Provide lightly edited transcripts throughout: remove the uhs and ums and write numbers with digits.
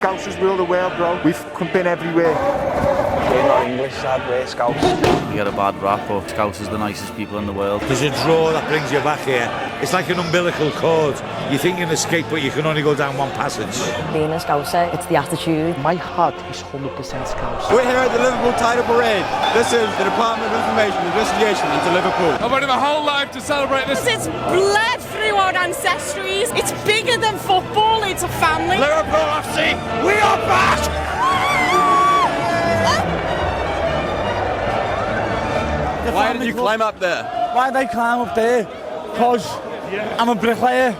Scousers rule the world, bro. We've been everywhere. We're not English, lad, we're Scouse. We get a bad rap, but Scouse is the nicest people in the world. There's a draw that brings you back here. It's like an umbilical cord. You think you can escape, but you can only go down one passage. Being a Scouser, it's the attitude. My heart is 100% Scouse. We're here at the Liverpool title parade. This is the Department of Information Investigation into Liverpool. I've waited my whole life to celebrate this. It's bled through our ancestries. It's bigger than football, it's a family. Liverpool FC, we are back! Why did you climb up there? Why did I climb up there? Because I'm a bricklayer.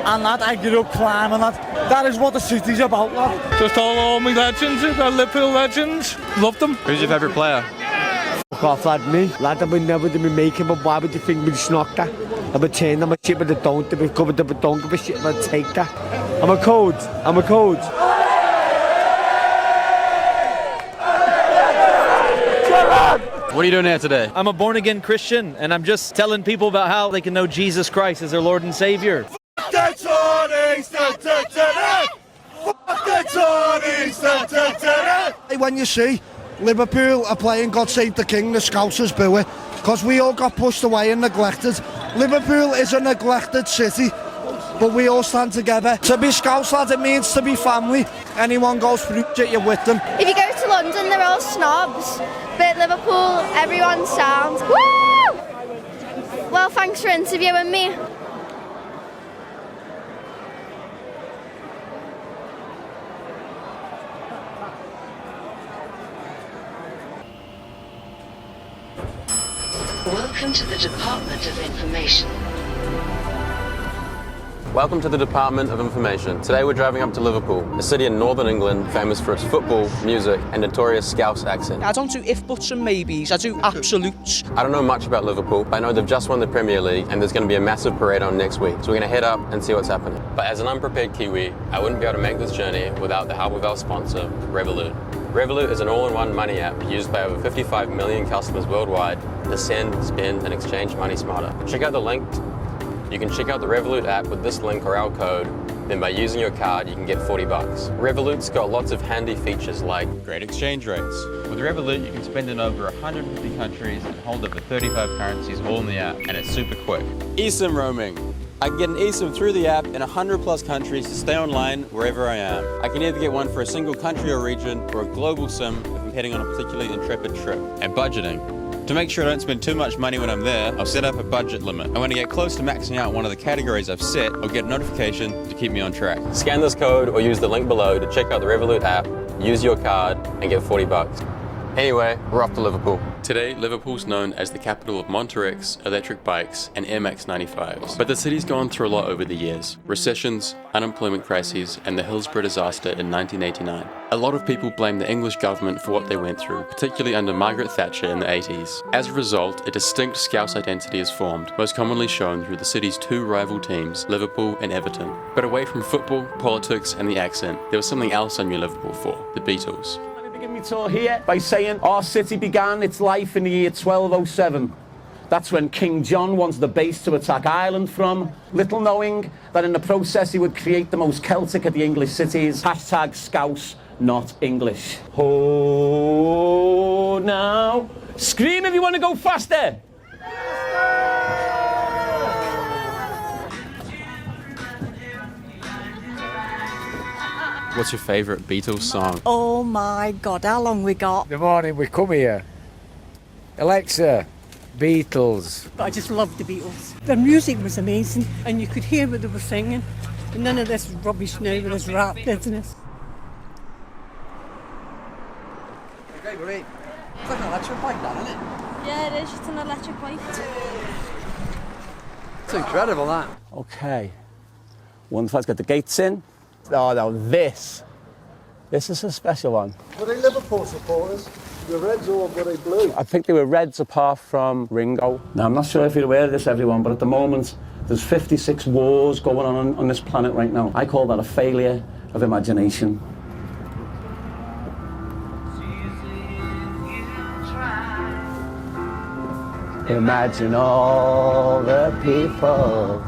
And that, I grew up climbing that. That is what the city's about, lad. Just all my legends, the Liverpool legends. Loved them. Who's your favourite player? Fuck off, lad, me. Lad, I would never be making, but why would you think we'd snock that? I'm a chain, I'm a shit, but I don't. I'm a covered, but I don't give a shit, but I take that. I'm a code. What are you doing here today? I'm a born-again Christian, and I'm just telling people about how they can know Jesus Christ as their Lord and Savior. When you see Liverpool are playing God Save the King, the Scousers boo it, because we all got pushed away and neglected. Liverpool is a neglected city, but we all stand together. To be Scouse, lads, it means to be family. Anyone goes through it, you're with them. If you go to London, they're all snobs. But Liverpool, everyone's sound. Woo! Well, thanks for interviewing me. Welcome to the Department of Information. Welcome to the Department of Information. Today we're driving up to Liverpool, a city in northern England famous for its football, music and notorious Scouse accent. I don't do if, buts and maybes, I do absolutes. I don't know much about Liverpool, but I know they've just won the Premier League and there's going to be a massive parade on next week. So we're going to head up and see what's happening. But as an unprepared Kiwi, I wouldn't be able to make this journey without the help of our sponsor, Revolut. Revolut is an all-in-one money app used by over 55 million customers worldwide to send, spend and exchange money smarter. Check out the link. You can check out the Revolut app with this link or our code, then by using your card you can get $40. Revolut's got lots of handy features like Great exchange rates. With Revolut you can spend in over 150 countries and hold over 35 currencies all in the app, and it's super quick. eSIM roaming. I can get an eSIM through the app in 100 plus countries to stay online wherever I am. I can either get one for a single country or region or a global SIM if I'm heading on a particularly intrepid trip. And budgeting. To make sure I don't spend too much money when I'm there, I'll set up a budget limit. And when I get close to maxing out one of the categories I've set, I'll get a notification to keep me on track. Scan this code or use the link below to check out the Revolut app, use your card and get $40. Anyway, we're off to Liverpool. Today, Liverpool's known as the capital of Monterex, electric bikes, and MX 95s. But the city's gone through a lot over the years. Recessions, unemployment crises, and the Hillsborough disaster in 1989. A lot of people blame the English government for what they went through, particularly under Margaret Thatcher in the 80s. As a result, a distinct Scouse identity is formed, most commonly shown through the city's two rival teams, Liverpool and Everton. But away from football, politics, and the accent, there was something else I knew Liverpool for, the Beatles. Me tour here by saying our city began its life in the year 1207. That's when King John wanted the base to attack Ireland from, little knowing that in the process he would create the most Celtic of the English cities. Hashtag Scouse, not English. Oh, now. Scream if you want to go faster. What's your favourite Beatles song? Oh my God, how long we got? The morning we come here. Alexa, Beatles. I just loved the Beatles. Their music was amazing, and you could hear what they were singing. And none of this rubbish now with this rap business. Okay, great. It's like an electric bike, that, isn't it? Yeah, it is. It's an electric bike. It's incredible, that. Okay. Once let's get the gates in. Oh no, this is a special one. Were they Liverpool supporters? The Reds or were they blue? I think they were Reds apart from Ringo. Now, I'm not sure if you're aware of this, everyone, but at the moment, there's 56 wars going on this planet right now. I call that a failure of imagination. Imagine all the people.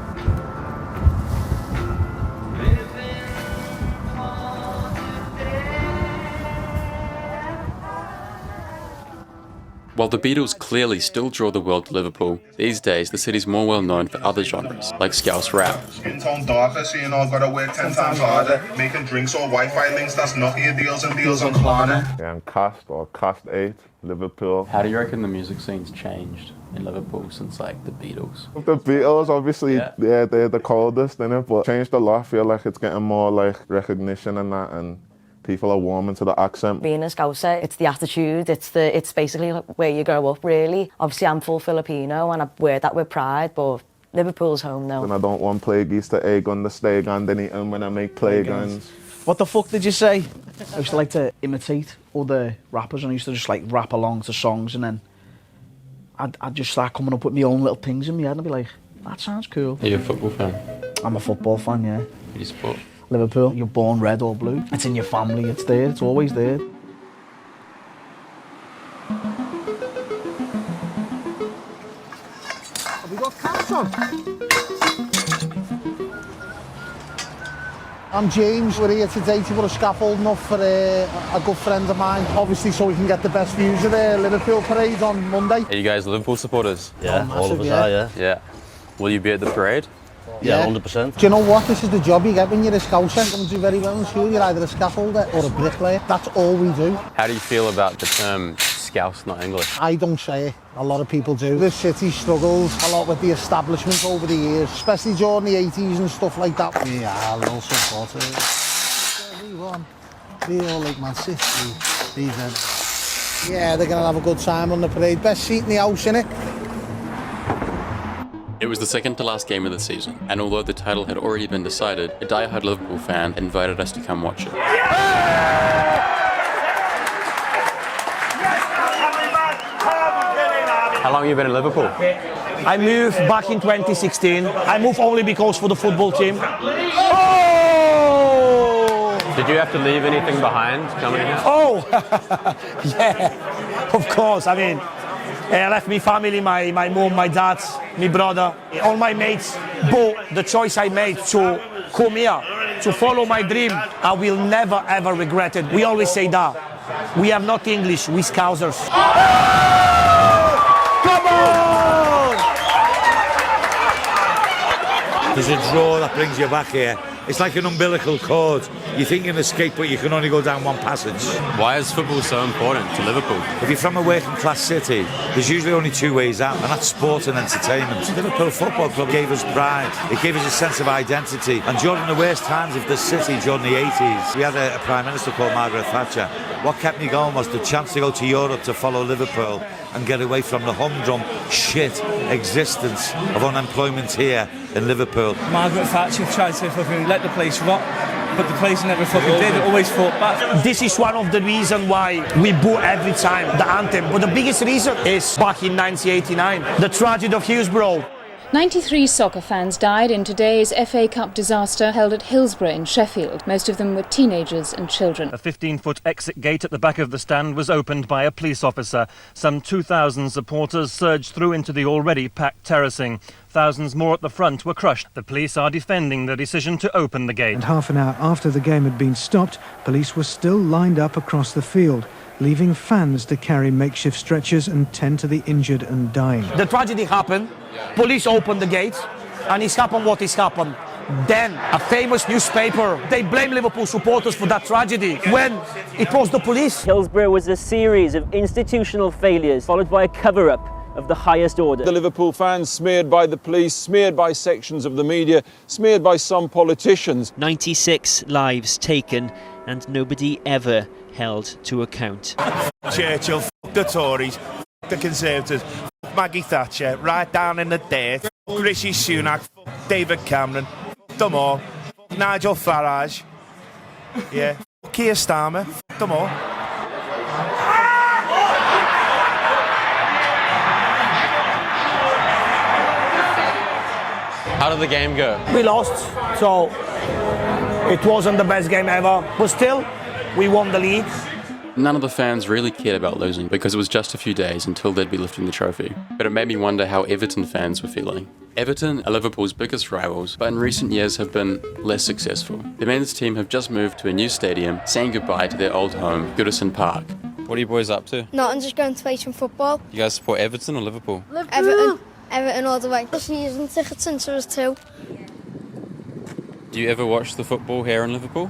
While the Beatles clearly still draw the world to Liverpool, these days the city's more well known for other genres, like Scouse rap. Skin tone darker, so you know I've got to work 10 times harder. Making drinks or Wi-Fi links, that's Nokia deals and deals on Klarna. Yeah, I'm Cast or Cast 8, Liverpool. How do you reckon the music scene's changed in Liverpool since like the Beatles? The Beatles, obviously, yeah they're the coldest in it, but changed a lot. I feel like it's getting more like recognition and that, and people are warming to the accent. Being a Scouser, it's the attitude, it's basically where you grow up, really. Obviously, I'm full Filipino and I wear that with pride, but Liverpool's home now. And I don't want plagueies to egg on the steak and then eat them when I make playgons. What the fuck did you say? I used to like to imitate other rappers, and I used to just like rap along to songs, and then I'd just start coming up with my own little things in my head and I'd be like, that sounds cool. Are you a football fan? I'm a football fan, yeah. Who do you support? Liverpool. You're born red or blue. It's in your family, it's there, it's always there. Have we got caps on? I'm James. We're here today to put a scaffolding up for a good friend of mine, obviously so we can get the best views of the Liverpool parade on Monday. Are you guys Liverpool supporters? Yeah, all of us are, yeah. Yeah. Will you be at the parade? Yeah, 100%. Do you know what? This is the job you get when you're a Scouser. You're going to do very well in school. You're either a scaffolder or a bricklayer. That's all we do. How do you feel about the term Scouse, not English? I don't say it. A lot of people do. The city struggles a lot with the establishment over the years, especially during the 80s and stuff like that. We are all supporters. Everyone. We all like Man City. Yeah, they're going to have a good time on the parade. Best seat in the house, innit? It was the second to last game of the season, and although the title had already been decided, a die-hard Liverpool fan invited us to come watch it. How long have you been in Liverpool? I moved back in 2016. I moved only because for the football team. Oh! Did you have to leave anything behind coming here? Oh! Yeah, of course. I mean, I left my family, my mom, my dad, my brother, all my mates. But the choice I made to come here, to follow my dream, I will never ever regret it. We always say that. We are not English, we Scousers. Come on! There's a draw that brings you back here. It's like an umbilical cord. You think you can escape, but you can only go down one passage. Why is football so important to Liverpool? If you're from a working class city, there's usually only two ways out, and that's sport and entertainment. Liverpool Football Club gave us pride. It gave us a sense of identity. And during the worst times of the city, during the 80s, we had a Prime Minister called Margaret Thatcher. What kept me going was the chance to go to Europe to follow Liverpool and get away from the humdrum shit existence of unemployment here in Liverpool. Margaret Thatcher tried to fucking let the place rot, but the place never fucking did. It always fought back. This is one of the reasons why we boo every time the anthem. But the biggest reason is back in 1989, the tragedy of Hillsborough. 93 soccer fans died in today's FA Cup disaster held at Hillsborough in Sheffield. Most of them were teenagers and children. A 15-foot exit gate at the back of the stand was opened by a police officer. Some 2,000 supporters surged through into the already packed terracing. Thousands more at the front were crushed. The police are defending the decision to open the gate. And half an hour after the game had been stopped, police were still lined up across the field, leaving fans to carry makeshift stretchers and tend to the injured and dying. The tragedy happened, police opened the gates, and it's happened what is happened. Then, a famous newspaper, they blame Liverpool supporters for that tragedy, when it was the police. Hillsborough was a series of institutional failures, followed by a cover-up of the highest order. The Liverpool fans smeared by the police, smeared by sections of the media, smeared by some politicians. 96 lives taken, and nobody ever held to account. Churchill, the Tories, the Conservatives, Maggie Thatcher, right down in the dirt, Rishi Sunak, David Cameron, them all, Nigel Farage, yeah, Keir Starmer, them all. How did the game go? We lost, so it wasn't the best game ever, but still, we won the league. None of the fans really cared about losing because it was just a few days until they'd be lifting the trophy. But it made me wonder how Everton fans were feeling. Everton are Liverpool's biggest rivals, but in recent years have been less successful. The men's team have just moved to a new stadium, saying goodbye to their old home, Goodison Park. What are you boys up to? Nothing, just going to play some football. You guys support Everton or Liverpool? Everton all the way. Season tickets since I was 2. Do you ever watch the football here in Liverpool?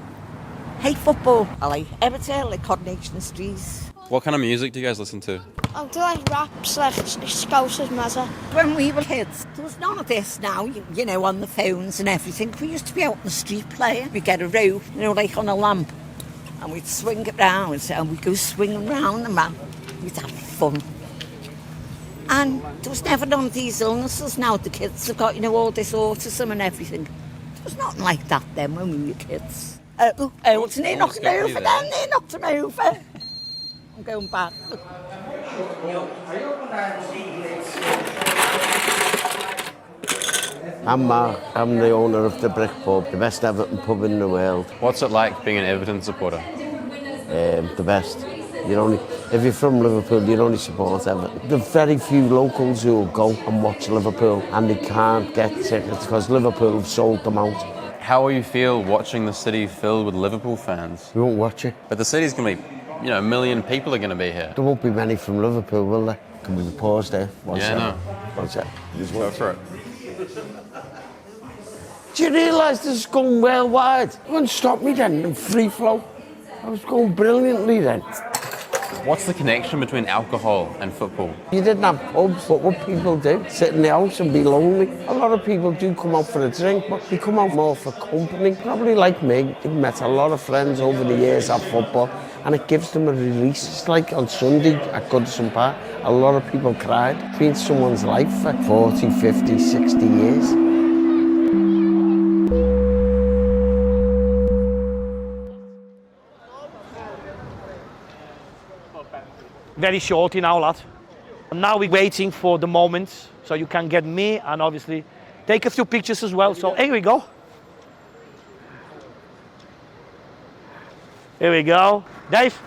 Hate football. I like Everton, I like Coronation Street. What kind of music do you guys listen to? I do like raps, like Scouse as Mozart. When we were kids, there was none of this now, you know, on the phones and everything. We used to be out in the street playing. We'd get a rope, you know, like on a lamp, and we'd swing it round, and we'd go swinging round the man. We'd have fun. And there was never none of these illnesses now. The kids have got, you know, all this autism and everything. There was nothing like that then when we were kids. It's near knocked him over then, near knocked him over. I'm going back. I'm Mark. I'm the owner of the Brick Pub, the best Everton pub in the world. What's it like being an Everton supporter? The best. If you're from Liverpool, you only support Everton. There are very few locals who will go and watch Liverpool, and they can't get tickets because Liverpool have sold them out. How will you feel watching the city filled with Liverpool fans? We won't watch it. But the city's going to be, you know, 1 million people are going to be here. There won't be many from Liverpool, will there? Can we pause there? No. What's that? Just go for it. Do you realise this is going worldwide? You wouldn't stop me then in free flow. I was going brilliantly then. What's the connection between alcohol and football? You didn't have pubs, but what people do, sit in the house and be lonely. A lot of people do come out for a drink, but they come out more for company. Probably like me, they've met a lot of friends over the years at football, and it gives them a release. It's like on Sunday at Goodison Park, a lot of people cried. It's been someone's life for 40, 50, 60 years. Very shorty now, lad. Now we're waiting for the moment, so you can get me and obviously take a few pictures as well. So here we go. Here we go. Dave.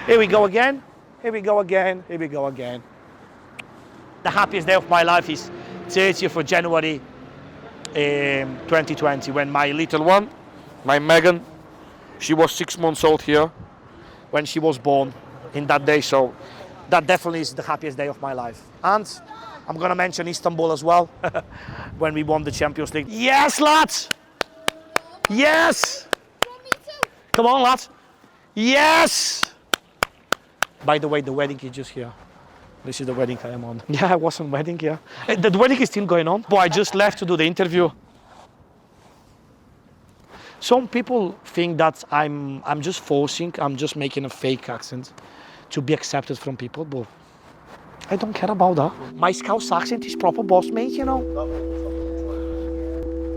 Here we go again. Here we go again. Here we go again. The happiest day of my life is 30th of January 2020 when my little one, my Megan, she was 6 months old here when she was born in that day. So that definitely is the happiest day of my life. And I'm going to mention Istanbul as well when we won the Champions League. Yes, lads! Yes! Come on, lads! Yes! By the way, the wedding is just here. This is the wedding I am on. Yeah, I was on wedding, yeah. The wedding is still going on, but I just left to do the interview. Some people think that I'm just forcing, I'm just making a fake accent to be accepted from people, but I don't care about that. My Scouse accent is proper boss mate, you know.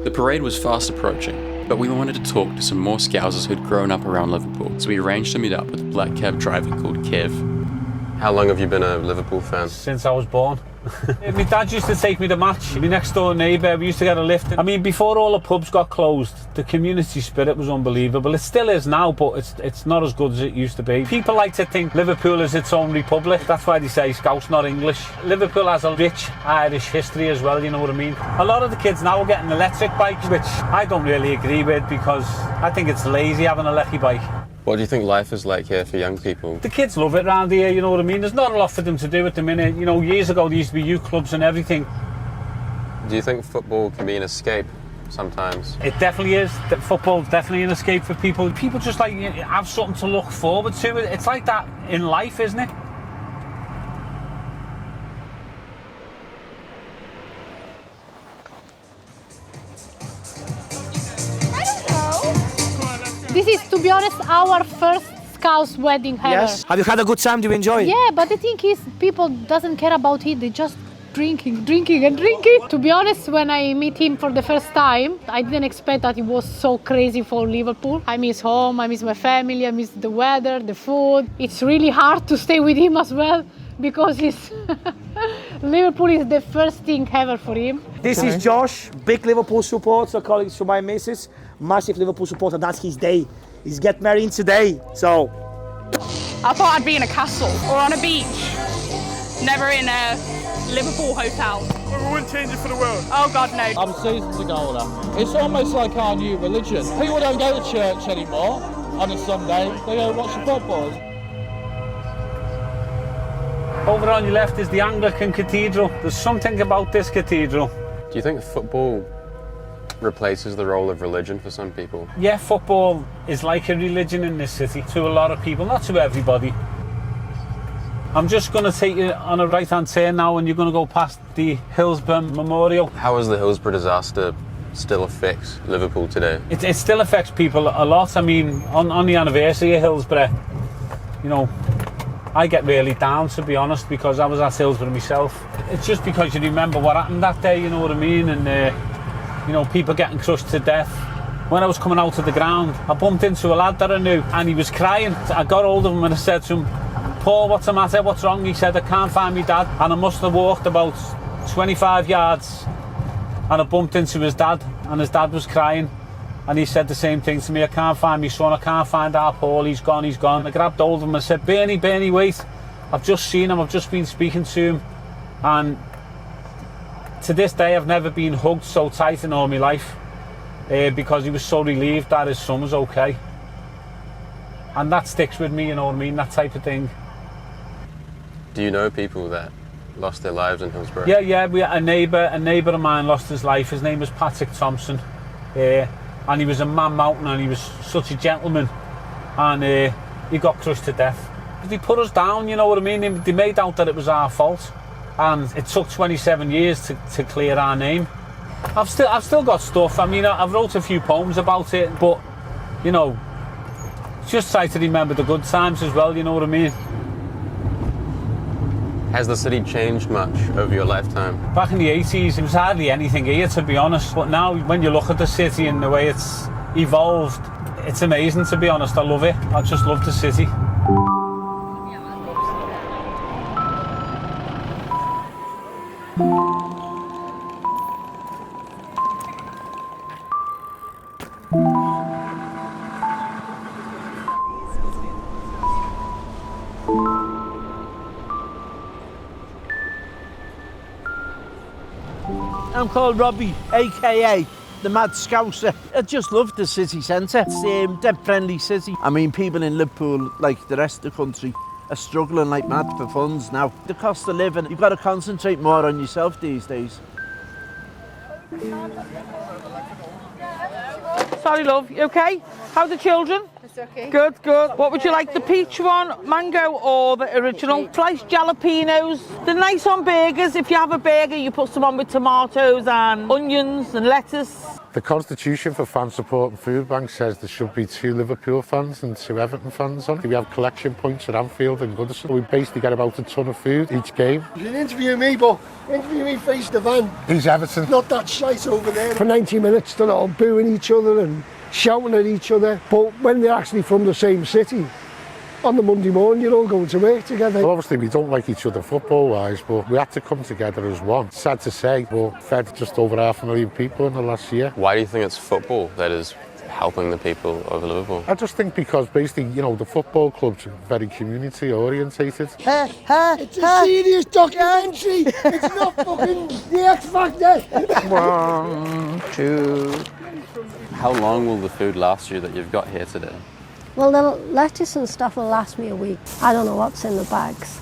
The parade was fast approaching, but we wanted to talk to some more Scousers who'd grown up around Liverpool, so we arranged to meet up with a black cab driver called Kev. How long have you been a Liverpool fan? Since I was born. My dad used to take me to match. My next door neighbour, we used to get a lift. I mean, before all the pubs got closed, the community spirit was unbelievable. It still is now, but it's not as good as it used to be. People like to think Liverpool is its own republic. That's why they say Scouse, not English. Liverpool has a rich Irish history as well, you know what I mean? A lot of the kids now are getting electric bikes, which I don't really agree with because I think it's lazy having a lecky bike. What do you think life is like here for young people? The kids love it around here, you know what I mean? There's not a lot for them to do at the minute. You know, years ago there used to be youth clubs and everything. Do you think football can be an escape sometimes? It definitely is. Football's definitely an escape for people. People just like have something to look forward to. It's like that in life, isn't it? This is, to be honest, our first Scouse wedding ever. Yes. Have you had a good time? Do you enjoy it? Yeah, but the thing is, people doesn't care about it. They just drinking. To be honest, when I meet him for the first time, I didn't expect that it was so crazy for Liverpool. I miss home, I miss my family, I miss the weather, the food. It's really hard to stay with him as well because it's Liverpool is the first thing ever for him. This is Josh, big Liverpool supporter, colleagues to my missus, massive Liverpool supporter. That's his day. He's getting married today, so. I thought I'd be in a castle or on a beach, never in a Liverpool hotel. We wouldn't change it for the world. Oh God, no. I'm seasons ago now. It's almost like our new religion. People don't go to church anymore. on a Sunday. They go watch the football. Over on your left is the Anglican Cathedral. There's something about this cathedral. Do you think football replaces the role of religion for some people? Yeah, football is like a religion in this city to a lot of people, not to everybody. I'm just going to take you on a right-hand turn now and you're going to go past the Hillsborough Memorial. How does the Hillsborough disaster still affect Liverpool today? It still affects people a lot. I mean, on the anniversary of Hillsborough, you know, I get really down, to be honest, because I was at Hillsborough myself. It's just because you remember what happened that day, you know what I mean? And, you know, people getting crushed to death. When I was coming out of the ground, I bumped into a lad that I knew and he was crying. I got hold of him and I said to him, "Paul, what's the matter? What's wrong?" He said, "I can't find my dad." And I must have walked about 25 yards and I bumped into his dad and his dad was crying. And he said the same thing to me, "I can't find my son, I can't find our Paul, he's gone, he's gone." I grabbed hold of him and said, Bernie, wait. I've just seen him, I've just been speaking to him. And to this day, I've never been hugged so tight in all my life because he was so relieved that his son was okay. And that sticks with me, you know what I mean, that type of thing. Do you know people that lost their lives in Hillsborough? Yeah, we had a neighbour of mine lost his life. His name was Patrick Thompson. And he was a man mountain and he was such a gentleman. And he got crushed to death. They put us down, you know what I mean? They made out that it was our fault. And it took 27 years to clear our name. I've still got stuff. I mean, I've wrote a few poems about it, but, you know, just try to remember the good times as well, you know what I mean? Has the city changed much over your lifetime? Back in the 80s, there was hardly anything here, to be honest. But now, when you look at the city and the way it's evolved, it's amazing, to be honest. I love it. I just love the city. I'm called Robbie, aka the Mad Scouser. I just love the city centre. It's a dead friendly city. I mean, people in Liverpool, like the rest of the country, are struggling like mad for funds now. The cost of living, you've got to concentrate more on yourself these days. Sorry, love, you okay? How are the children? It's okay. Good. What would you like, the peach one, mango, or the original? Sliced jalapenos. They're nice on burgers. If you have a burger, you put some on with tomatoes and onions and lettuce. The constitution for fan support and food bank says there should be 2 Liverpool fans and 2 Everton fans on. We have collection points at Anfield and Goodison. We basically get about a ton of food each game. You can interview me, but interview me face the van. He's Everton. Not that shite over there. For 90 minutes, they're all booing each other and shouting at each other. But when they're actually from the same city, on the Monday morning, you're all going to work together. Well, obviously, we don't like each other football-wise, but we had to come together as one. Sad to say, but fed just over 500,000 people in the last year. Why do you think it's football that is helping the people of Liverpool? I just think because basically, you know, the football club's very community orientated. It's a serious documentary. It's not fucking the X Factor. 1, 2. How long will the food last you that you've got here today? Well, the lettuce and stuff will last me a week. I don't know what's in the bags,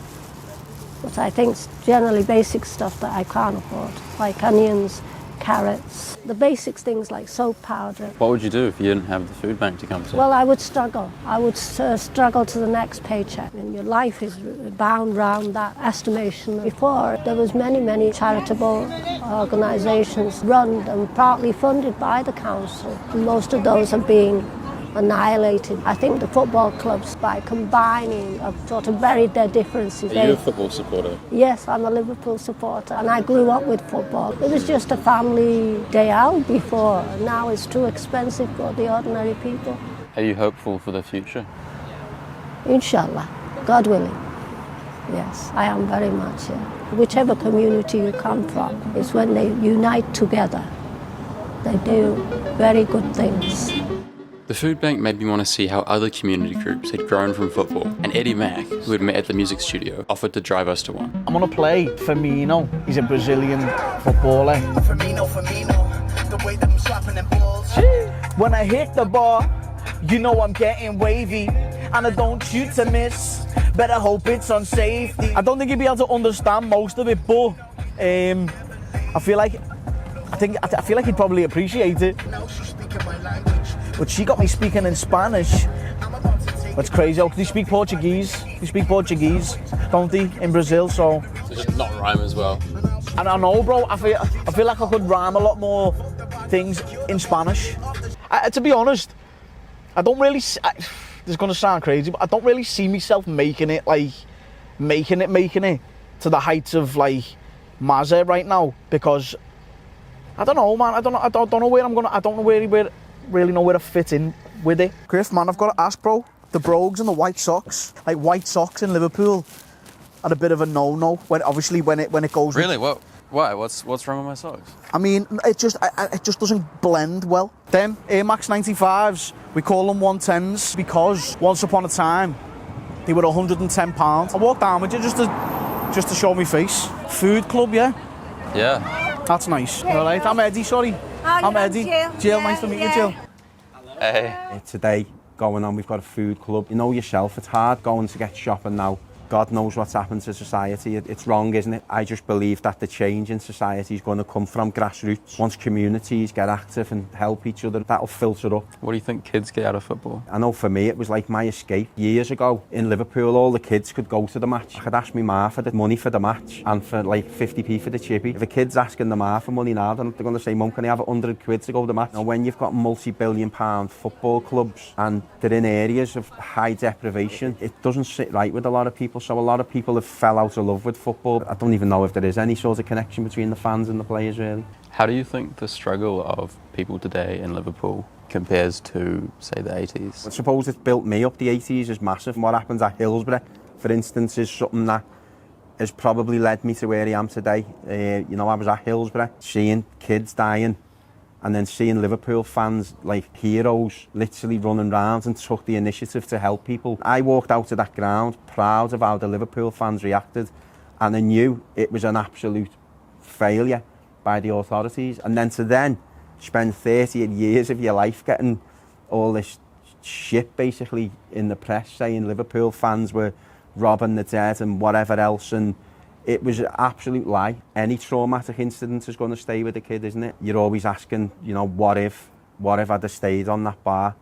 but I think it's generally basic stuff that I can't afford, like onions, carrots, the basic things like soap powder. What would you do if you didn't have the food bank to come to? Well, I would struggle. I would struggle to the next paycheck. And your life is bound round that estimation. Before, there was many charitable organisations run and partly funded by the council. Most of those are being annihilated. I think the football clubs, by combining, have sort of buried their differences. Are you a football supporter? Yes, I'm a Liverpool supporter and I grew up with football. It was just a family day out before. Now it's too expensive for the ordinary people. Are you hopeful for the future? Inshallah, God willing. Yes, I am very much. Whichever community you come from, it's when they unite together. They do very good things. The food bank made me want to see how other community groups had grown from football, and Eddie Mack, who had met at the music studio, offered to drive us to one. I'm going to play Firmino. He's a Brazilian footballer. Firmino, the way that I'm slapping them balls. When I hit the ball, You know I'm getting wavy, and I don't shoot to miss. Better hope it's on safety. I don't think you'd be able to understand most of it, but I feel like he'd probably appreciate it. But she got me speaking in Spanish. That's crazy. Oh, they speak Portuguese. They speak Portuguese, don't they, in Brazil? So just not rhyme as well. And I know, bro. I feel like I could rhyme a lot more things in Spanish. To be honest, I don't really. This is gonna sound crazy, but I don't really see myself making it to the heights of like Mazza right now, because I don't know, man. I don't know where I'm gonna. I don't know really know where to fit in with it. Griff, man, I've got to ask, bro. The brogues and the white socks, like white socks in Liverpool, are a bit of a no-no. When it goes. Really? What? Why? What's wrong with my socks? I mean, it just doesn't blend well. Them Air Max 95s, we call them 110s because once upon a time they were £110. I walked down with you just to show me face. Food club, yeah. Yeah. That's nice. All right, I'm Eddie. Sorry, I'm Eddie. Jill, nice to meet you, Jill. Hey. Today going on, we've got a food club. You know yourself, it's hard going to get shopping now. God knows what's happened to society. It's wrong, isn't it? I just believe that the change in society is going to come from grassroots. Once communities get active and help each other, that'll filter up. What do you think kids get out of football? I know for me, it was like my escape. Years ago, in Liverpool, all the kids could go to the match. I could ask my ma for the money for the match and for like 50p for the chippy. If a kid's asking the ma for money now, then they're going to say, Mum, can I have 100 quid to go to the match? Now, when you've got multi-billion-pound football clubs and they're in areas of high deprivation, it doesn't sit right with a lot of people. So a lot of people have fell out of love with football. I don't even know if there is any sort of connection between the fans and the players, really. How do you think the struggle of people today in Liverpool compares to, say, the 80s? I suppose it's built me up. The 80s is massive. What happens at Hillsborough, for instance, is something that has probably led me to where I am today. I was at Hillsborough, seeing kids dying, and then seeing Liverpool fans like heroes literally running around and took the initiative to help people. I walked out of that ground proud of how the Liverpool fans reacted, and I knew it was an absolute failure by the authorities. And then to spend 30 years of your life getting all this shit basically in the press saying Liverpool fans were robbing the dead and whatever else, and it was an absolute lie. Any traumatic incident is going to stay with the kid, isn't it? You're always asking, what if I'd have stayed on that bar?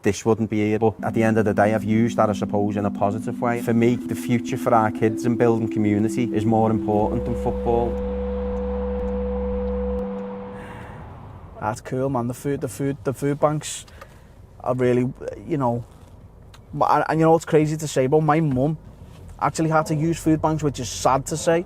This wouldn't be here. But at the end of the day, I've used that, I suppose, in a positive way. For me, the future for our kids and building community is more important than football. That's cool, man. The food banks are really, and it's crazy to say, but my mum actually had to use food banks, which is sad to say,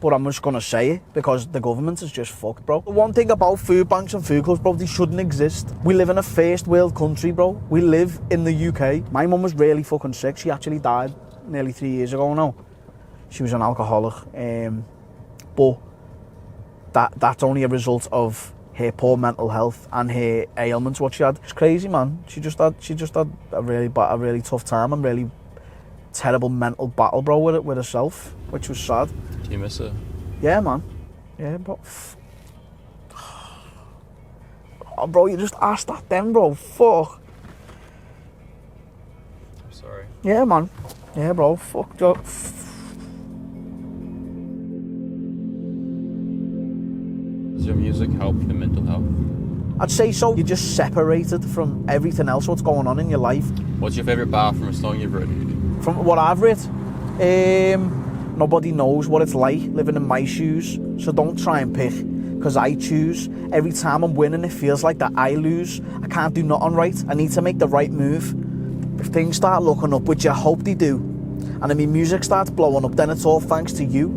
but I'm just gonna say it because the government is just fucked, bro. The one thing about food banks and food clubs, bro, they shouldn't exist. We live in a first world country, bro. We live in the UK. My mum was really fucking sick. She actually died nearly 3 years ago now. She was an alcoholic, but that's only a result of her poor mental health and her ailments. What she had, it's crazy, man. She just had a really tough time and really terrible mental battle, bro, with herself, which was sad. Do you miss her? Yeah, man. Yeah, but oh, bro, you just asked that then, bro. Fuck. I'm sorry. Yeah, man. Yeah, bro. Fuck. Does your music help your mental health? I'd say so. You're just separated from everything else, what's going on in your life. What's your favourite bar from a song you've written? From what I've written? Nobody knows what it's like living in my shoes, so don't try and pick, because I choose. Every time I'm winning, it feels like that I lose. I can't do nothing right. I need to make the right move. If things start looking up, which I hope they do, and if my music starts blowing up, then it's all thanks to you.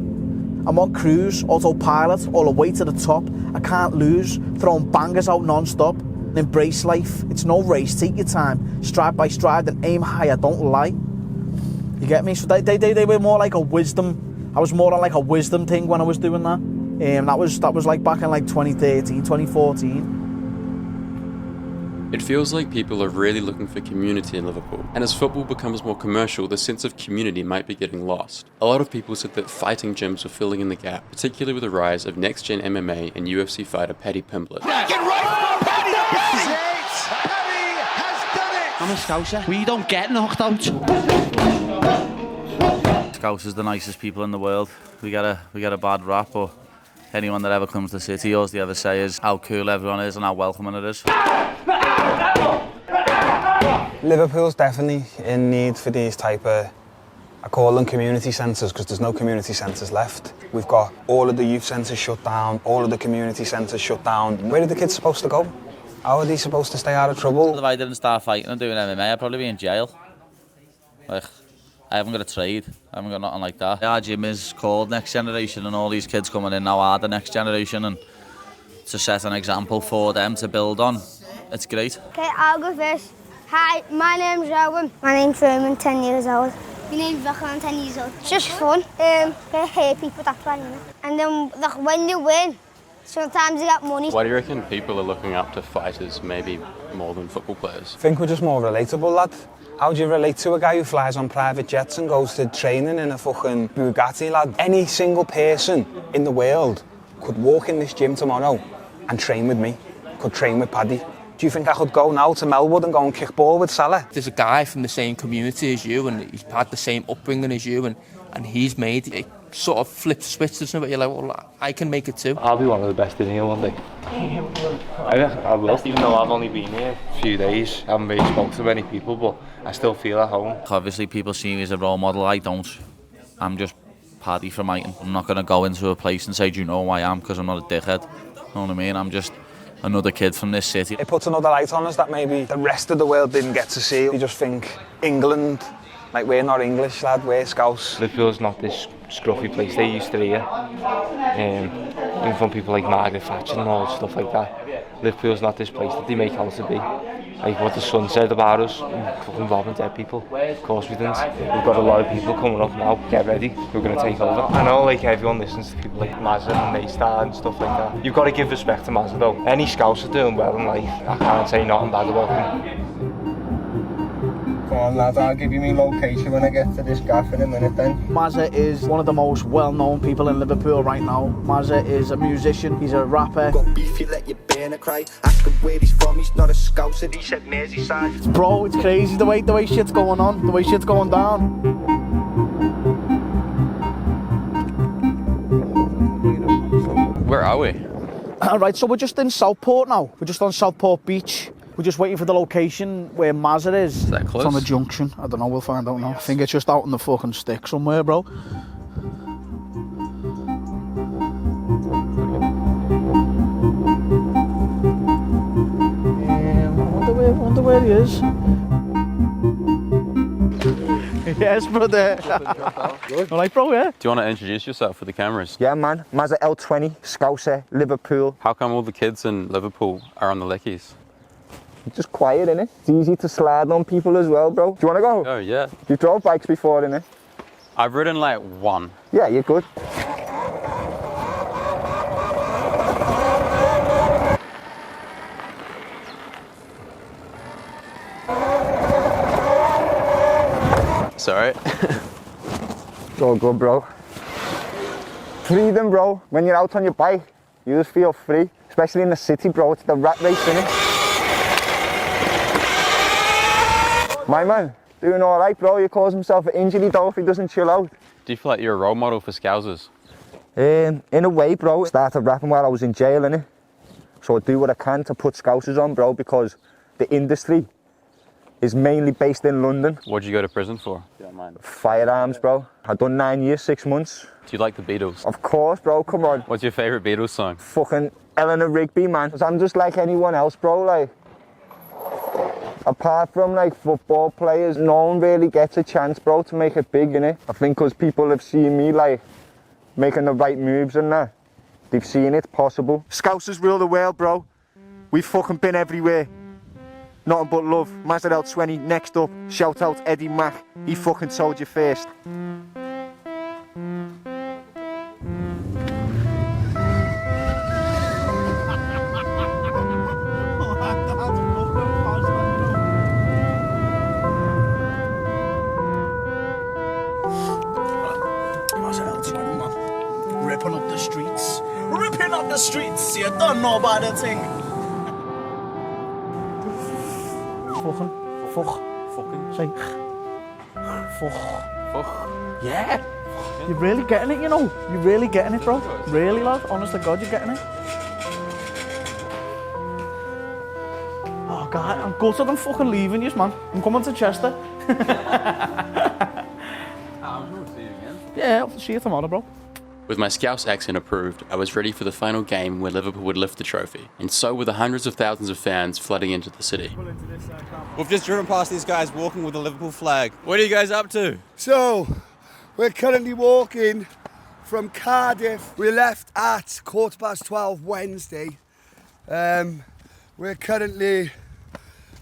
I'm on cruise, autopilot, all the way to the top. I can't lose, throwing bangers out non-stop. Embrace life, it's no race, take your time. Stride by stride and aim higher, don't lie. You get me? So they were more like a wisdom. I was more on like a wisdom thing when I was doing that. That was like back in like 2013, 2014. It feels like people are really looking for community in Liverpool, and as football becomes more commercial, the sense of community might be getting lost. A lot of people said that fighting gyms were filling in the gap, particularly with the rise of next-gen MMA and UFC fighter Paddy Pimblett. Get right, Paddy! Paddy has done it! I'm a Scouser. We don't get knocked out. Scouse is the nicest people in the world. We get a bad rap, but anyone that ever comes to the city, all they ever say is how cool everyone is and how welcoming it is. Liverpool's definitely in need for these type of, I call them community centres, because there's no community centres left. We've got all of the youth centres shut down, all of the community centres shut down. Where are the kids supposed to go? How are they supposed to stay out of trouble? If I didn't start fighting and doing MMA, I'd probably be in jail. Like, I haven't got a trade, I haven't got nothing like that. Our gym is called Next Generation, and all these kids coming in now are the next generation, and to set an example for them to build on, it's great. Okay, I'll go first. Hi, my name's Rowan. My name's Roman, 10 years old. My name's Vicky, I'm 10 years old. It's just fun. They hate people, that's why, you know. And then like, when they win, sometimes they get money. Why do you reckon people are looking up to fighters maybe more than football players? I think we're just more relatable, lad. How do you relate to a guy who flies on private jets and goes to training in a fucking Bugatti, lad? Any single person in the world could walk in this gym tomorrow and train with me, could train with Paddy. Do you think I could go now to Melwood and go and kick ball with Salah? There's a guy from the same community as you, and he's had the same upbringing as you, and he's made it sort of flip switch to something. You're like, well, I can make it too. I'll be one of the best in here one day. I will, even though I've only been here a few days. I haven't really spoken to many people, but I still feel at home. Obviously, people see me as a role model. I don't. I'm just Paddy from Iton. I'm not going to go into a place and say, do you know who I am? Because I'm not a dickhead. You know what I mean? I'm just another kid from this city. It puts another light on us that maybe the rest of the world didn't get to see. You just think, England, like we're not English, lad, we're Scouse. Liverpool's not this scruffy place they used to hear. Even from people like Margaret Thatcher and all stuff like that. Liverpool's not this place that they make out to be. Like what the Sun said about us, fucking robbing dead people. Of course we didn't. We've got a lot of people coming up now, get ready, we're going to take over. I know like everyone listens to people like Mazza and Naystar and stuff like that. You've got to give respect to Mazza though. Any Scouts are doing well in life, I can't say nothing bad about them. Come on lads, I'll give you my location when I get to this gaff in a minute then. Mazza is one of the most well-known people in Liverpool right now. Mazza is a musician, he's a rapper. Got beef, you let your burner cry. Ask him where he's from, he's not a Scouser, he said Merseyside. Bro, it's crazy the way shit's going on, the way shit's going down. Where are we? Alright, so we're just in Southport now. We're just on Southport Beach. We're just waiting for the location where Mazza is. Is that close? It's on the junction. I don't know, we'll find out now. I think it's just out in the fucking stick somewhere, bro. I wonder where he is. Yes, brother. Alright, bro, yeah? Do you want to introduce yourself for the cameras? Yeah, man. Mazza L20, Scouser, Liverpool. How come all the kids in Liverpool are on the leckies? It's just quiet, innit? It's easy to slide on people as well, bro. Do you want to go? Oh, yeah. You've drove bikes before, innit? I've ridden like one. Yeah, you're good. Sorry. It's all good, bro. Freedom, bro. When you're out on your bike, you just feel free. Especially in the city, bro. It's the rat race, innit? My man, doing all right, bro. He caused himself an injury, though, if he doesn't chill out. Do you feel like you're a role model for Scousers? In a way, bro. I started rapping while I was in jail, innit? So I do what I can to put Scousers on, bro, because the industry is mainly based in London. What did you go to prison for? If you don't mind. Firearms, bro. I've done 9 years, 6 months. Do you like the Beatles? Of course, bro. Come on. What's your favourite Beatles song? Fucking Eleanor Rigby, man. I'm just like anyone else, bro. Like, apart from like football players, no one really gets a chance, bro, to make it big, innit? I think because people have seen me like making the right moves and that, they've seen it's possible. Scousers rule the world, bro. We've fucking been everywhere. Nothing but love. Mazza L20, next up, shout out Eddie Mac. He fucking told you first. Ripping up the streets. Ripping up the streets. You don't know about that thing. Fuck. Fucking. Say, fuck. Fuck. Yeah. You're really getting it, you know. You're really getting it, bro. Really, lad. Honest to God, you're getting it. Oh, God. I'm gutted I'm fucking leaving you, man. I'm coming to Chester. Yeah, I'll see you tomorrow, bro. With my Scouse accent approved, I was ready for the final game where Liverpool would lift the trophy, and so were the hundreds of thousands of fans flooding into the city. We've just driven past these guys walking with the Liverpool flag. What are you guys up to? So, we're currently walking from Cardiff. We left at 12:15 Wednesday. We're currently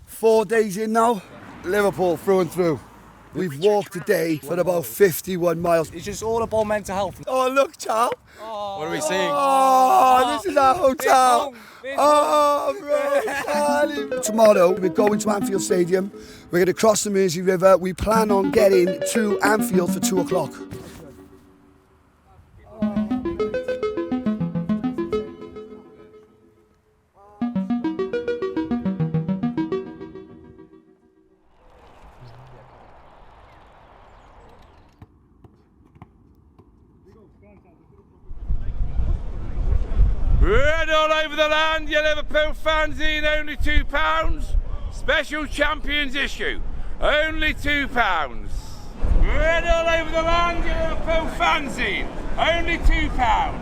4 days in now. Liverpool through and through. We've walked today for about 51 miles. It's just all about mental health. Oh, look, Charles. What are we seeing? Oh, this is our hotel. Oh, bro. Tomorrow, we're going to Anfield Stadium. We're going to cross the Mersey River. We plan on getting to Anfield for 2 o'clock. Red all over the land, you Liverpool fans in only £2. Special champions issue, only £2. Red all over the land, you Liverpool fans in only £2.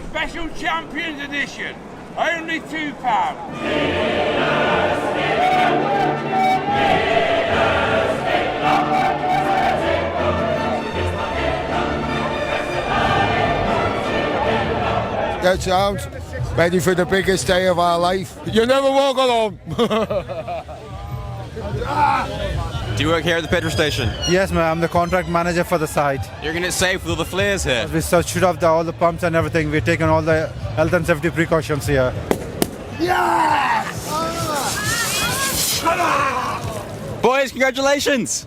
Special champions edition, only £2. Dead sound. Ready for the biggest day of our life. You never walk alone. Do you work here at the petrol station? Yes, ma'am. I'm the contract manager for the site. You're getting it safe with all the flares here. We switched off all the pumps and everything. We've taken all the health and safety precautions here. Yes! Boys, congratulations!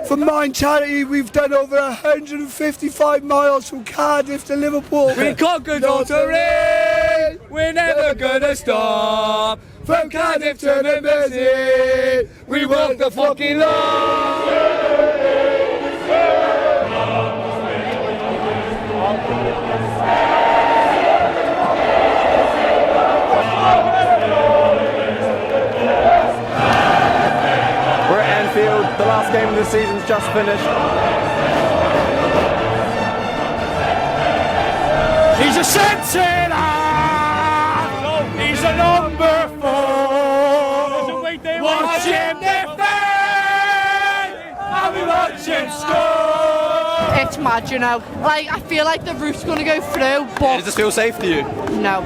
For Mine Charity, we've done over 155 miles from Cardiff to Liverpool. We conquered Ottery, we're never gonna stop. From Cardiff to the Mersey, we walk the fucking line. We're at Anfield. The last game of the season's just finished. He's a centre half. He's a number 4. Watch him defend, and we watch him score. It's mad, you know. Like, I feel like the route's going to go through, but... Does this feel safe to you? No.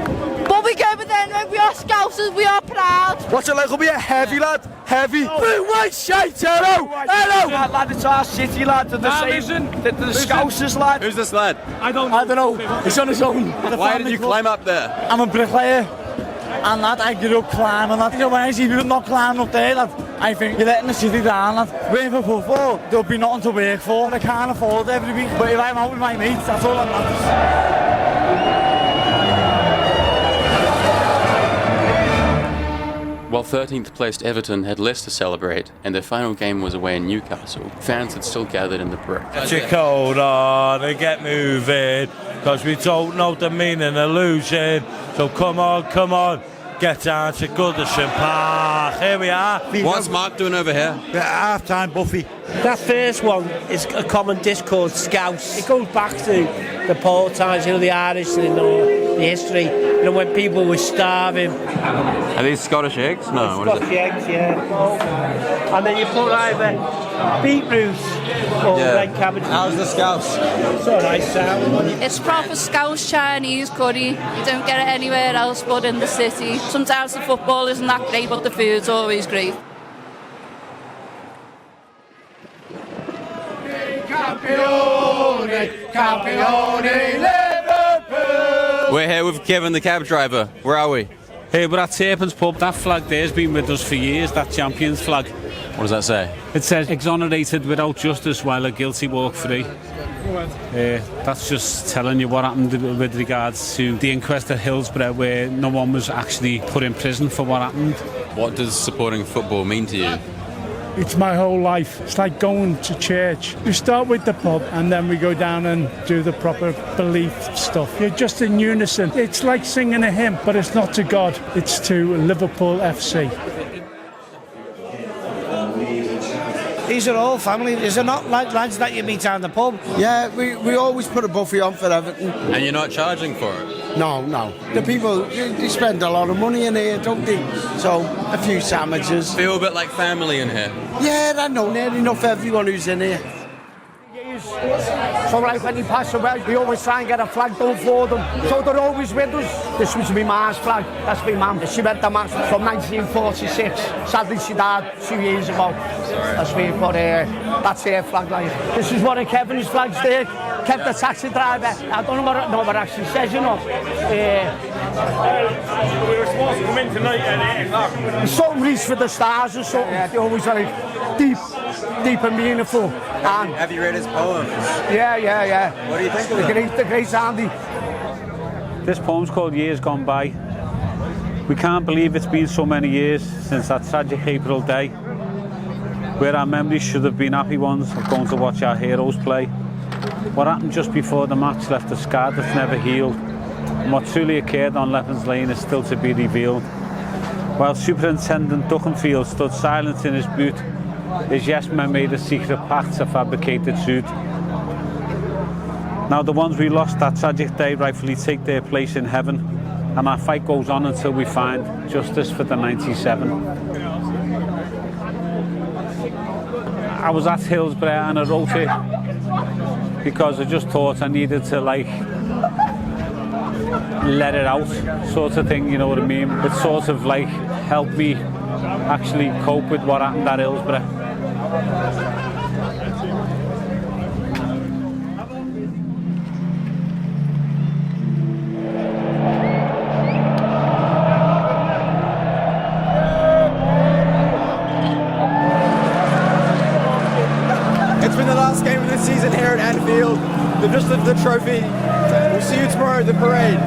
But we go with them, we are Scousers, we are proud. What's it like? Will be a heavy lad. Heavy. Blue, white, shite, hello. Hello. Lad, it's our city, lad. They're the same. They're the Scousers, lad. Who's this lad? I don't know. He's on his own. Why did you climb up there? I'm a bricklayer. And lad, I grew up climbing, lad. You know, when I see people not climbing up there, lad, I think you're letting the city down, lad. We're for football, there'll be nothing to work for. I can't afford every week. But if I'm out with my mates, that's all that matters. While 13th placed Everton had less to celebrate, and their final game was away in Newcastle, fans had still gathered in the brick. Get your coat on and get moving, because we don't know the meaning of losing. So come on, get down to Goodison Park. Here we are. What's Mark doing over here? Half-time Buffy. That first one is a common disc called Scouse. It goes back to the Paul times, you know, the Irish, you know, the history, you know, when people were starving. Are these Scottish eggs? No, what is Scottish it? eggs, yeah. And then you put either beetroot or red cabbage. How's the Scouse? It's all right, sound. It's proper Scouse Chinese curry. You don't get it anywhere else but in the city. Sometimes the football isn't that great, but the food's always great. Campione, Liverpool. We're here with Kevin, the cab driver. Where are we? We're at Turpin's pub. That flag there's been with us for years, that Champions flag. What does that say? It says, exonerated without justice while a guilty walk free. That's just telling you what happened with regards to the inquest at Hillsborough, where no one was actually put in prison for what happened. What does supporting football mean to you? It's my whole life. It's like going to church. You start with the pub and then we go down and do the proper belief stuff. You're just in unison. It's like singing a hymn, but it's not to God. It's to Liverpool FC. These are all family. These are not like lads that you meet down the pub. Yeah, we always put a buffet on for everything. And you're not charging for it? No. The people, they spend a lot of money in here, don't they? So, a few sandwiches. Feel a bit like family in here? Yeah, I know near enough everyone who's in here. So like when he passed away, we always try and get a flag done for them. So they're always with us. This was my ma's flag. That's my mum. She went to mass from 1946. Sadly, she died 2 years ago. That's me, but that's her flag. Like. This is one of Kevin's flags there. Kept the taxi driver. I don't know what it actually says, you know. We were supposed to come in tonight at 8 o'clock. Something reached for the stars or something. They're always very deep and meaningful. And have you read his poems? Yeah. What do you think of them? The great Andy. This poem's called Years Gone By. We can't believe it's been so many years since that tragic April day, where our memories should have been happy ones of going to watch our heroes play. What happened just before the match left a scar that's never healed, and what truly occurred on Leppens Lane is still to be revealed. While Superintendent Duckenfield stood silent in his boot, his yes men made a secret pact to fabricate the truth. Now the ones we lost that tragic day rightfully take their place in heaven, and our fight goes on until we find justice for the 97. I was at Hillsborough and I wrote it because I just thought I needed to let it out, sort of thing, you know what I mean? It sort of helped me actually cope with what happened at Hillsborough. It's been the last game of the season here at Anfield. They've just lifted the trophy. We'll see you tomorrow at the parade.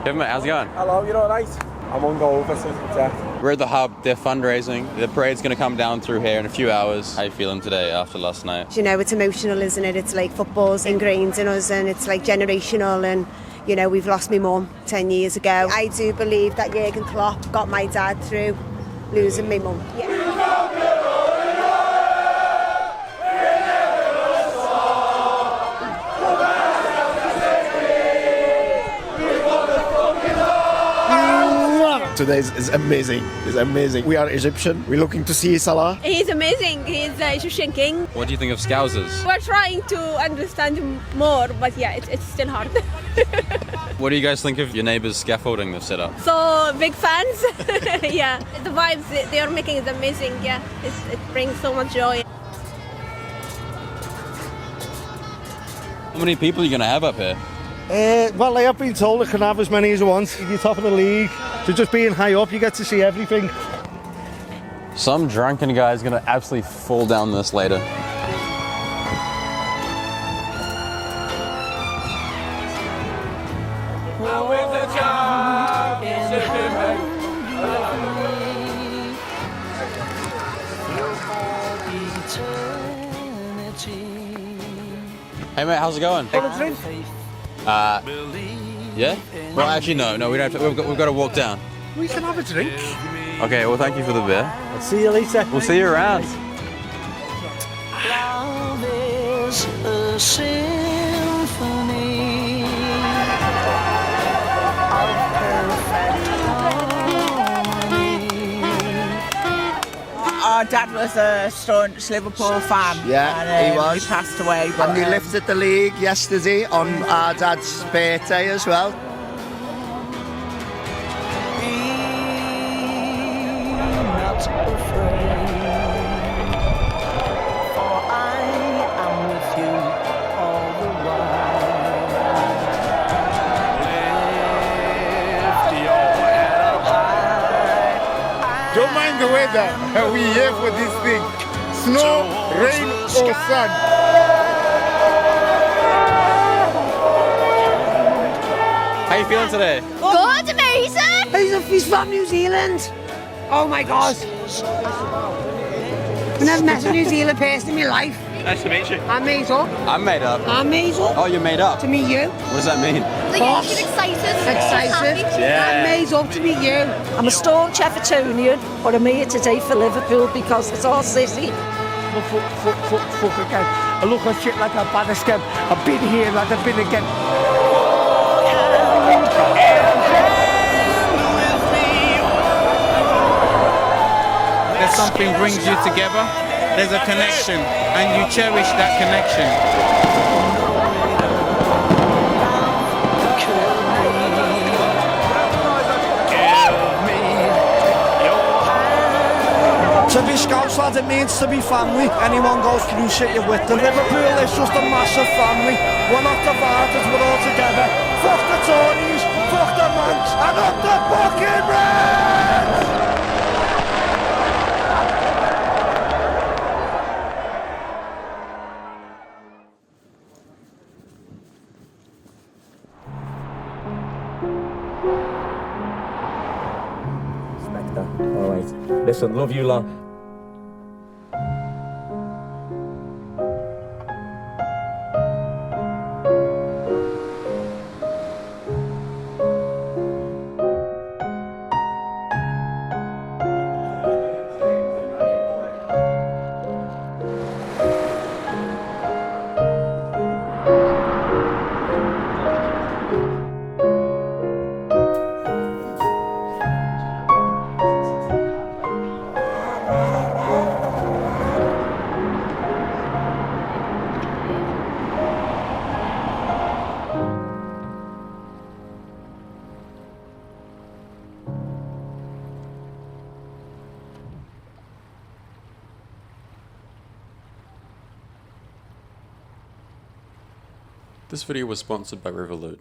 Hey mate, how's it going? Hello, you're alright? I'm on go over, so We're at the hub, they're fundraising. The parade's going to come down through here in a few hours. How are you feeling today after last night? You know, it's emotional, isn't it? It's like football's ingrained in us and it's like generational, and you know, we've lost my mum 10 years ago. I do believe that Jurgen Klopp got my dad through losing my mum. Today is amazing. It's amazing. We are Egyptian. We're looking to see Salah. He's amazing. He's the Egyptian king. What do you think of Scousers? We're trying to understand him more, but yeah, it's still hard. What do you guys think of your neighbours' scaffolding they've set up? So big fans. Yeah, the vibes they are making is amazing. Yeah, it brings so much joy. How many people are you going to have up here? Well, I have been told I can have as many as I want. You're top of the league. So just being high up, you get to see everything. Some drunken guy is going to absolutely fall down this later. Hey mate, how's it going? Yeah? Well, actually, no, we don't have to, we've got to walk down. We can have a drink. Okay, well, thank you for the beer. I'll see you later. We'll see you around. Love is a symphony of perfect harmony. My dad was a staunch Liverpool fan. Yeah, and, he was. He passed away. But, And he lifted the league yesterday on our dad's birthday as well. Not afraid, for I am with you all the while. Lift your head up high. Don't mind the weather. We here for this thing. Snow, rain, or sun. How you feeling today? Good, amazing. He's from New Zealand. Oh my God. I've never met a New Zealand person in my life. Nice to meet you. I'm made up. I'm made up. I'm made up. Oh, you're made up? To meet you. What does that mean? Boss. You're excited. Excited. Yeah. I'm made up to meet you. I'm a staunch Evertonian, but I'm here today for Liverpool because it's our city. Fuck again. I look at shit like a bad scam. I've been here and I've been again. There's something brings you together. There's a connection, and you cherish that connection. To be Scouse lad, it means to be family. Anyone goes through shit, you're with them. Liverpool is just a massive family. We're not divided, we're all together. Fuck the Tories, fuck the Manx, and up the fucking Reds! Alright, listen, love you lot. This video was sponsored by Revolut.